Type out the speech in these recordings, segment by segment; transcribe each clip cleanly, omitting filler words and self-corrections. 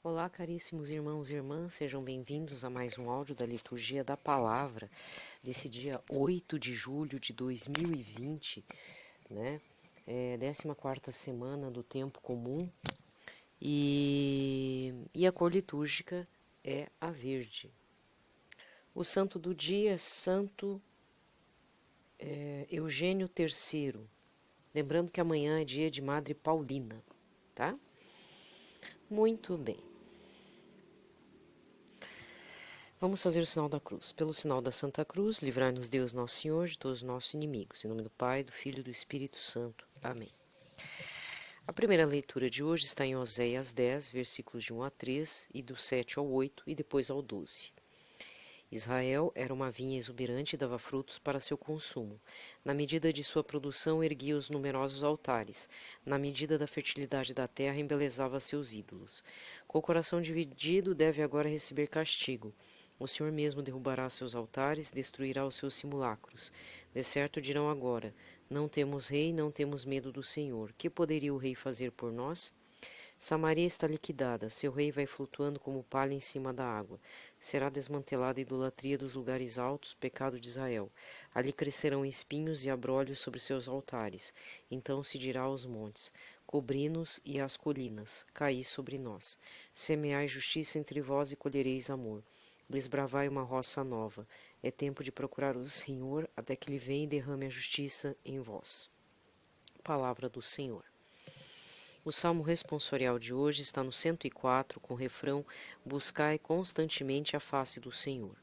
Olá, caríssimos irmãos e irmãs, sejam bem-vindos a mais um áudio da Liturgia da Palavra, desse dia 8 de julho de 2020, né? 14ª semana do Tempo Comum, e a cor litúrgica é a verde. O santo do dia é Santo Eugênio III, lembrando que amanhã é dia de Madre Paulina, tá? Muito bem. Vamos fazer o sinal da cruz. Pelo sinal da Santa Cruz, livrai-nos Deus Nosso Senhor de todos os nossos inimigos. Em nome do Pai, do Filho e do Espírito Santo. Amém. A primeira leitura de hoje está em Oséias 10, versículos de 1 a 3 e do 7 ao 8 e depois ao 12. Israel era uma vinha exuberante e dava frutos para seu consumo. Na medida de sua produção, erguia os numerosos altares. Na medida da fertilidade da terra, embelezava seus ídolos. Com o coração dividido, deve agora receber castigo. O Senhor mesmo derrubará seus altares, destruirá os seus simulacros. De certo dirão agora: não temos rei, não temos medo do Senhor. Que poderia o rei fazer por nós? Samaria está liquidada, seu rei vai flutuando como palha em cima da água. Será desmantelada a idolatria dos lugares altos, pecado de Israel. Ali crescerão espinhos e abrolhos sobre seus altares. Então se dirá aos montes: cobri-nos, e às colinas: caí sobre nós. Semeai justiça entre vós e colhereis amor. Desbravai uma roça nova. É tempo de procurar o Senhor, até que Ele venha e derrame a justiça em vós. Palavra do Senhor. O salmo responsorial de hoje está no 104, com o refrão: buscai constantemente a face do Senhor.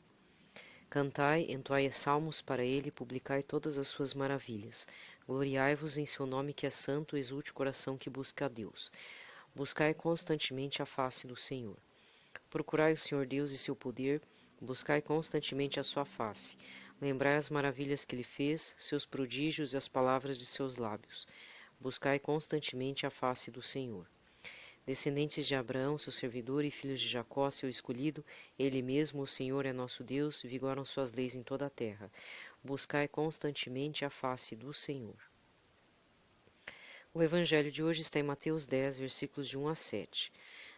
Cantai, entoai salmos para ele, publicai todas as suas maravilhas. Gloriai-vos em seu nome que é santo, exulte o coração que busca a Deus. Buscai constantemente a face do Senhor. Procurai o Senhor Deus e seu poder, buscai constantemente a sua face. Lembrai as maravilhas que ele fez, seus prodígios e as palavras de seus lábios. Buscai constantemente a face do Senhor. Descendentes de Abraão, seu servidor, e filhos de Jacó, seu escolhido, ele mesmo, o Senhor, é nosso Deus, vigoram suas leis em toda a terra. Buscai constantemente a face do Senhor. O evangelho de hoje está em Mateus 10, versículos de 1 a 7.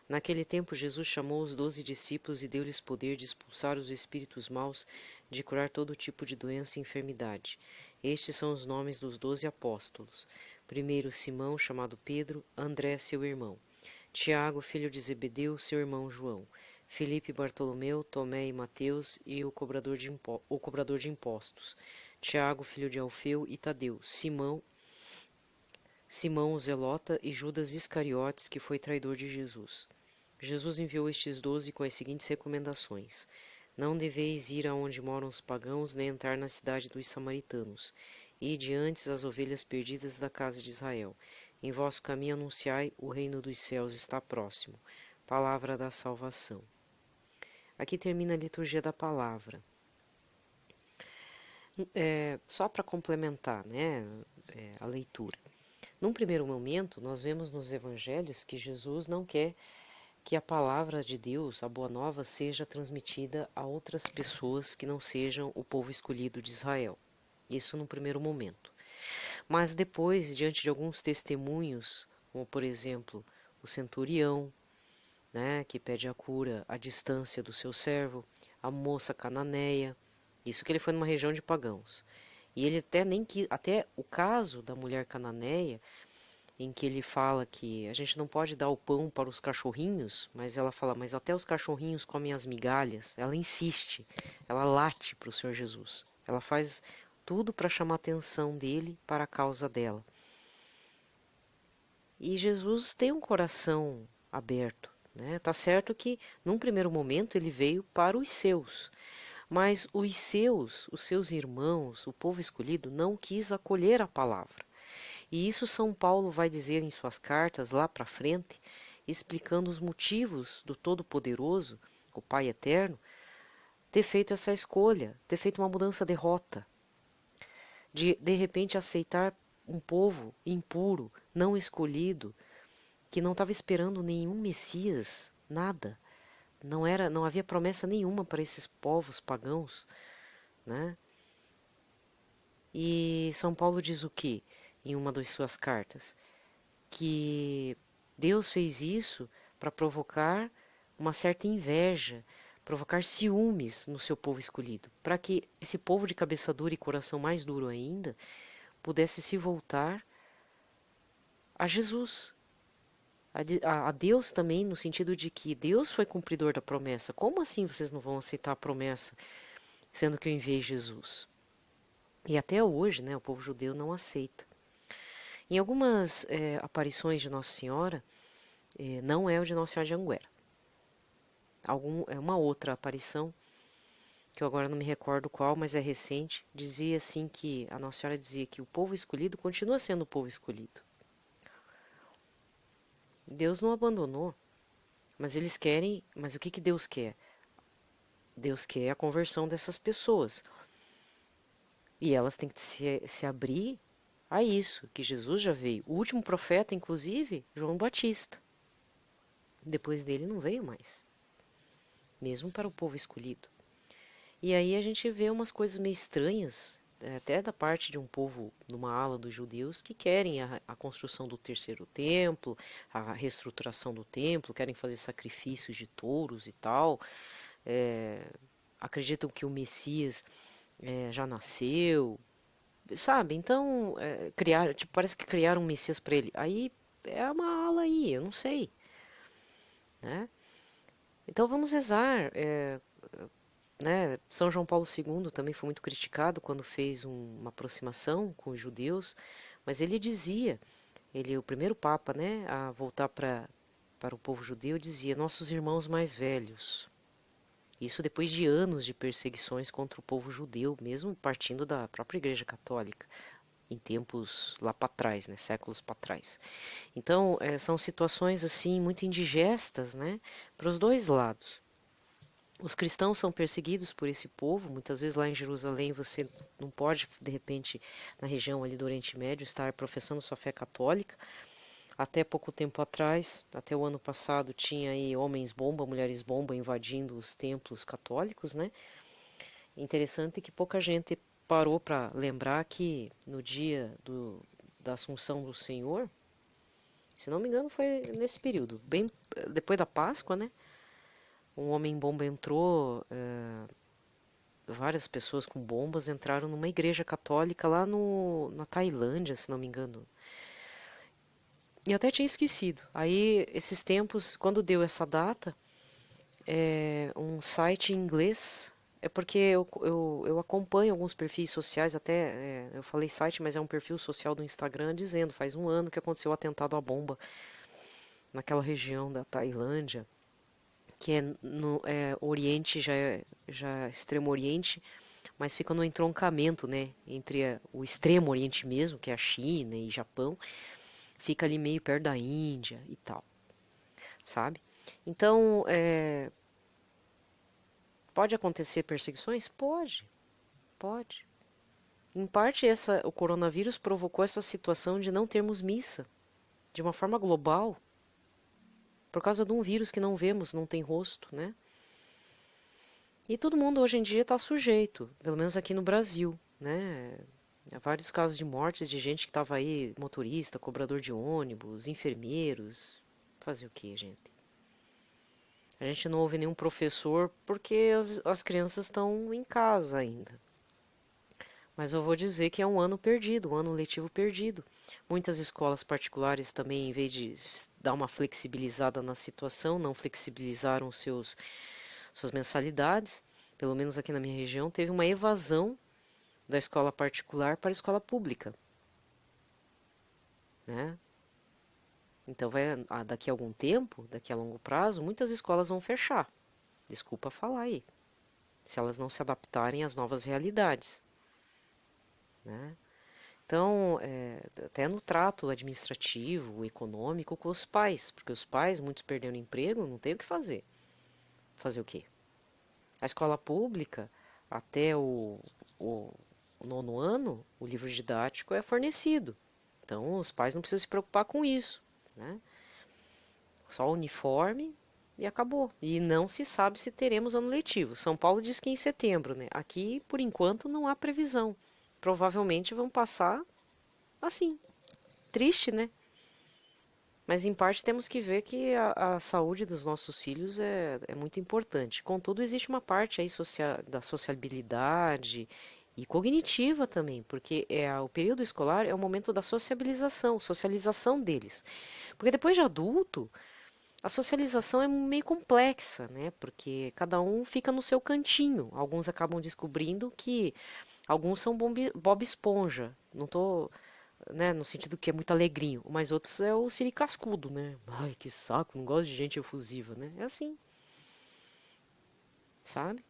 Naquele tempo, Jesus chamou os 12 discípulos e deu-lhes poder de expulsar os espíritos maus, de curar todo tipo de doença e enfermidade. Estes são os nomes dos 12 apóstolos. Primeiro, Simão, chamado Pedro, André, seu irmão. Tiago, filho de Zebedeu, seu irmão João. Filipe, Bartolomeu, Tomé e Mateus e o cobrador de impostos. Tiago, filho de Alfeu e Tadeu. Simão o Zelota e Judas Iscariotes, que foi traidor de Jesus. Jesus enviou estes 12 com as seguintes recomendações: não deveis ir aonde moram os pagãos, nem entrar na cidade dos samaritanos. Ide antes as ovelhas perdidas da casa de Israel. Em vosso caminho anunciai: o reino dos céus está próximo. Palavra da salvação. Aqui termina a liturgia da palavra. Só para complementar, a leitura. Num primeiro momento, nós vemos nos evangelhos que Jesus não quer que a palavra de Deus, a boa nova, seja transmitida a outras pessoas que não sejam o povo escolhido de Israel. Isso num primeiro momento. Mas depois, diante de alguns testemunhos, como por exemplo o centurião, que pede a cura à distância do seu servo, a moça cananeia, isso que ele foi numa região de pagãos. E ele até o caso da mulher cananeia, em que ele fala que a gente não pode dar o pão para os cachorrinhos, mas ela fala: mas até os cachorrinhos comem as migalhas. Ela insiste, ela late para o Senhor Jesus. Ela faz tudo para chamar a atenção dele para a causa dela. E Jesus tem um coração aberto, Tá certo que, num primeiro momento, ele veio para os seus. Mas os seus irmãos, o povo escolhido, não quis acolher a palavra. E isso São Paulo vai dizer em suas cartas lá para frente, explicando os motivos do Todo-Poderoso, o Pai Eterno, ter feito essa escolha, ter feito uma mudança de rota, de repente aceitar um povo impuro, não escolhido, que não estava esperando nenhum Messias, nada. Não havia promessa nenhuma para esses povos pagãos, E São Paulo diz o quê? Em uma das suas cartas, que Deus fez isso para provocar uma certa inveja, provocar ciúmes no seu povo escolhido, para que esse povo de cabeça dura e coração mais duro ainda pudesse se voltar a Jesus, a Deus também, no sentido de que Deus foi cumpridor da promessa. Como assim vocês não vão aceitar a promessa, sendo que eu enviei Jesus? E até hoje, né, o povo judeu não aceita. Em algumas aparições de Nossa Senhora, não é o de Nossa Senhora de Anguera. É uma outra aparição, que eu agora não me recordo qual, mas é recente, dizia assim que a Nossa Senhora dizia que o povo escolhido continua sendo o povo escolhido. Deus não abandonou, mas eles querem, mas o que Deus quer? Deus quer a conversão dessas pessoas. E elas têm que se abrir a isso, que Jesus já veio. O último profeta, inclusive, João Batista. Depois dele não veio mais. Mesmo para o povo escolhido. E aí a gente vê umas coisas meio estranhas, até da parte de um povo, numa ala dos judeus, que querem a construção do terceiro templo, a reestruturação do templo, querem fazer sacrifícios de touros e tal. Acreditam que o Messias já nasceu, sabe? Então, tipo, parece que criaram um Messias para ele. Aí é uma ala aí, eu não sei, né? Então vamos rezar. Né? São João Paulo II também foi muito criticado quando fez uma aproximação com os judeus, mas ele dizia, o primeiro papa, né, a voltar para o povo judeu, dizia: nossos irmãos mais velhos. Isso depois de anos de perseguições contra o povo judeu, mesmo partindo da própria Igreja Católica, em tempos lá para trás, né, séculos para trás. Então, são situações assim muito indigestas, né, para os dois lados. Os cristãos são perseguidos por esse povo. Muitas vezes lá em Jerusalém você não pode, de repente, na região ali do Oriente Médio, estar professando sua fé católica. Até pouco tempo atrás, até o ano passado, tinha aí homens-bomba, mulheres-bomba invadindo os templos católicos, né? Interessante que pouca gente parou para lembrar que no dia da Assunção do Senhor, se não me engano foi nesse período, bem depois da Páscoa, né? Um homem-bomba entrou, várias pessoas com bombas entraram numa igreja católica lá na Tailândia, se não me engano. E até tinha esquecido. Aí, esses tempos, quando deu essa data, um site em inglês, porque eu acompanho alguns perfis sociais, até, eu falei site, mas é um perfil social do Instagram, dizendo, faz um ano que aconteceu o atentado à bomba naquela região da Tailândia, que é no Oriente, já Extremo Oriente, mas fica no entroncamento, né, entre o Extremo Oriente mesmo, que é a China e Japão, fica ali meio perto da Índia e tal, sabe? Então, pode acontecer perseguições? Pode. Em parte, o coronavírus provocou essa situação de não termos missa, de uma forma global, por causa de um vírus que não vemos, não tem rosto, né? E todo mundo hoje em dia está sujeito, pelo menos aqui no Brasil, né? Há vários casos de mortes de gente que estava aí, motorista, cobrador de ônibus, enfermeiros. Fazer o que, gente? A gente não ouve nenhum professor porque as crianças estão em casa ainda. Mas eu vou dizer que é um ano perdido, um ano letivo perdido. Muitas escolas particulares também, em vez de dar uma flexibilizada na situação, não flexibilizaram suas mensalidades. Pelo menos aqui na minha região, teve uma evasão da escola particular para a escola pública, né? Então, daqui a algum tempo, daqui a longo prazo, muitas escolas vão fechar. Desculpa falar aí, se elas não se adaptarem às novas realidades, né? Então, até no trato administrativo, econômico com os pais, porque os pais, muitos perderam emprego, não tem o que fazer. Fazer o quê? A escola pública, até o nono ano, o livro didático é fornecido. Então, os pais não precisam se preocupar com isso, né? Só o uniforme e acabou. E não se sabe se teremos ano letivo. São Paulo diz que é em setembro, né? Aqui, por enquanto, não há previsão. Provavelmente vão passar assim. Triste, né? Mas em parte temos que ver que a saúde dos nossos filhos é muito importante. Contudo, existe uma parte aí da sociabilidade e cognitiva também, porque o período escolar é o momento da socialização deles. Porque depois de adulto, a socialização é meio complexa, né? Porque cada um fica no seu cantinho. Alguns acabam descobrindo que alguns são Bob Esponja. Não tô, né, no sentido que é muito alegrinho, mas outros é o Siri Cascudo, né? Ai, que saco, não gosto de gente efusiva, né? É assim, sabe?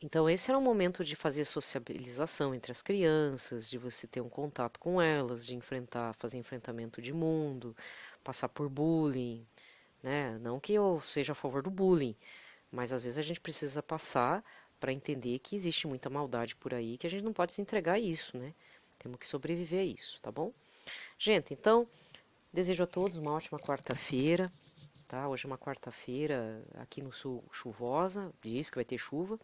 Então esse era um momento de fazer sociabilização entre as crianças, de você ter um contato com elas, de fazer enfrentamento de mundo, passar por bullying, né? Não que eu seja a favor do bullying, mas às vezes a gente precisa passar para entender que existe muita maldade por aí, que a gente não pode se entregar a isso, né? Temos que sobreviver a isso, tá bom? Gente, então, desejo a todos uma ótima quarta-feira, tá? Hoje é uma quarta-feira aqui no sul chuvosa, diz que vai ter chuva.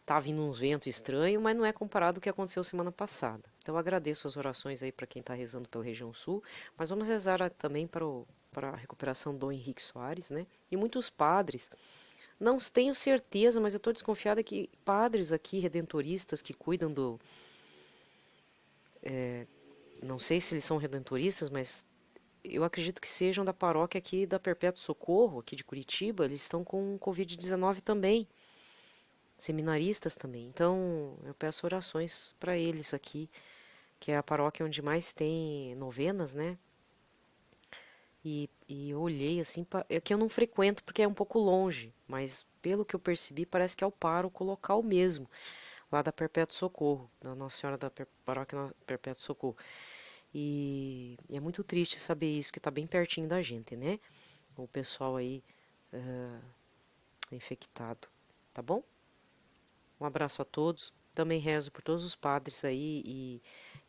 Tá vindo uns ventos estranhos, mas não é comparado ao que aconteceu semana passada. Então eu agradeço as orações aí para quem está rezando pela região sul, mas vamos rezar também para a recuperação do Henrique Soares, né? E muitos padres. Não tenho certeza, mas eu estou desconfiada que padres aqui redentoristas que cuidam do, não sei se eles são redentoristas, mas eu acredito que sejam da paróquia aqui da Perpétuo Socorro, aqui de Curitiba, eles estão com Covid-19 também, seminaristas também. Então, eu peço orações para eles aqui, que é a paróquia onde mais tem novenas, né? E eu olhei assim, é que eu não frequento porque é um pouco longe, mas pelo que eu percebi, parece que é o pároco local mesmo, lá da Perpétuo Socorro, da Nossa Senhora da Paróquia Perpétuo Socorro. E é muito triste saber isso, que tá bem pertinho da gente, né? O pessoal aí infectado, tá bom? Um abraço a todos. Também rezo por todos os padres aí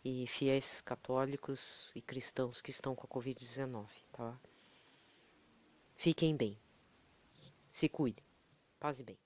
e fiéis católicos e cristãos que estão com a Covid-19, tá? Fiquem bem. Se cuidem. Paz e bem.